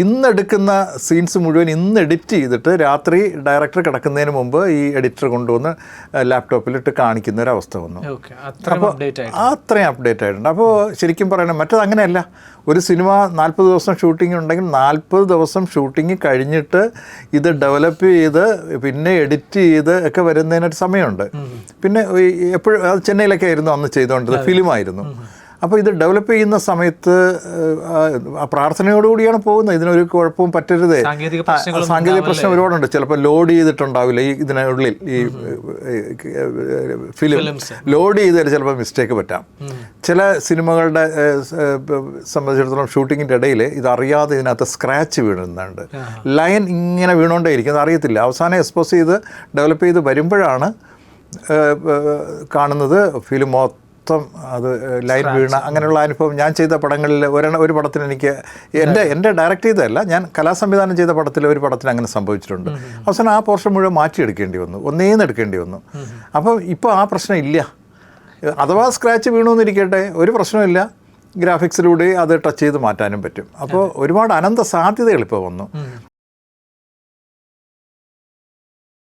ഇന്നെടുക്കുന്ന scenes മുഴുവൻ ഇന്ന് edit ചെയ്തിട്ട് രാത്രി ഡയറക്ടർ കിടക്കുന്നതിന് മുമ്പ് ഈ എഡിറ്റർ കൊണ്ടുവന്ന് ലാപ്ടോപ്പിലിട്ട് കാണിക്കുന്ന ഒരു അവസ്ഥ വന്നു. അപ്പോൾ അത്രയും അപ്ഡേറ്റ് ആയിട്ടുണ്ട്. അപ്പോൾ ശരിക്കും പറയണം, മറ്റത് അങ്ങനെയല്ല. ഒരു സിനിമ 40 ദിവസം ഷൂട്ടിംഗ് ഉണ്ടെങ്കിൽ 40 ദിവസം ഷൂട്ടിംഗ് കഴിഞ്ഞിട്ട് ഇത് ഡെവലപ്പ് ചെയ്ത് പിന്നെ എഡിറ്റ് ചെയ്ത് ഒക്കെ വരുന്നതിനൊരു സമയമുണ്ട്. പിന്നെ എപ്പോഴും അത് ചെന്നൈയിലൊക്കെ ആയിരുന്നു അന്ന് ചെയ്തുകൊണ്ടത്, ഫിലിമായിരുന്നു. അപ്പോൾ ഇത് ഡെവലപ്പ് ചെയ്യുന്ന സമയത്ത് പ്രാർത്ഥനയോടുകൂടിയാണ് പോകുന്നത്. ഇതിനൊരു കുഴപ്പവും പറ്റരുത്. സാങ്കേതിക പ്രശ്നം ഒരുപാടുണ്ട്. ചിലപ്പോൾ ലോഡ് ചെയ്തിട്ടുണ്ടാവില്ല ഈ ഇതിനുള്ളിൽ, ഈ ഫിലിം ലോഡ് ചെയ്തതിൽ ചിലപ്പോൾ മിസ്റ്റേക്ക് പറ്റാം. ചില സിനിമകളുടെ സംബന്ധിച്ചിടത്തോളം ഷൂട്ടിങ്ങിൻ്റെ ഇടയിൽ ഇതറിയാതെ ഇതിനകത്ത് സ്ക്രാച്ച് വീഴുന്നുണ്ട്. ലൈൻ ഇങ്ങനെ വീണുകൊണ്ടേയിരിക്കും, അത് അറിയത്തില്ല. അവസാനം എക്സ്പോസ് ചെയ്ത് ഡെവലപ്പ് ചെയ്ത് വരുമ്പോഴാണ് കാണുന്നത് ഫിലിം മൊത്തം അത് ലൈൻ വീണ. അങ്ങനെയുള്ള അനുഭവം ഞാൻ ചെയ്ത പടങ്ങളിൽ ഒരു പടത്തിന് എനിക്ക് എൻ്റെ ഡയറക്റ്റ് ചെയ്തതല്ല, ഞാൻ കലാസംവിധാനം ചെയ്ത പടത്തിൽ ഒരു പടത്തിന് അങ്ങനെ സംഭവിച്ചിട്ടുണ്ട്. അവസാനം ആ പോർഷൻ മുഴുവൻ മാറ്റിയെടുക്കേണ്ടി വന്നു, ഒന്നേന്ന് എടുക്കേണ്ടി വന്നു. അപ്പം ഇപ്പോൾ ആ പ്രശ്നം ഇല്ല. അഥവാ സ്ക്രാച്ച് വീണുവെന്നിരിക്കട്ടെ, ഒരു പ്രശ്നമില്ല. ഗ്രാഫിക്സിലൂടെ അത് ടച്ച് ചെയ്ത് മാറ്റാനും പറ്റും. അപ്പോൾ ഒരുപാട് അനന്ത സാധ്യതകൾ ഇപ്പോൾ വന്നു.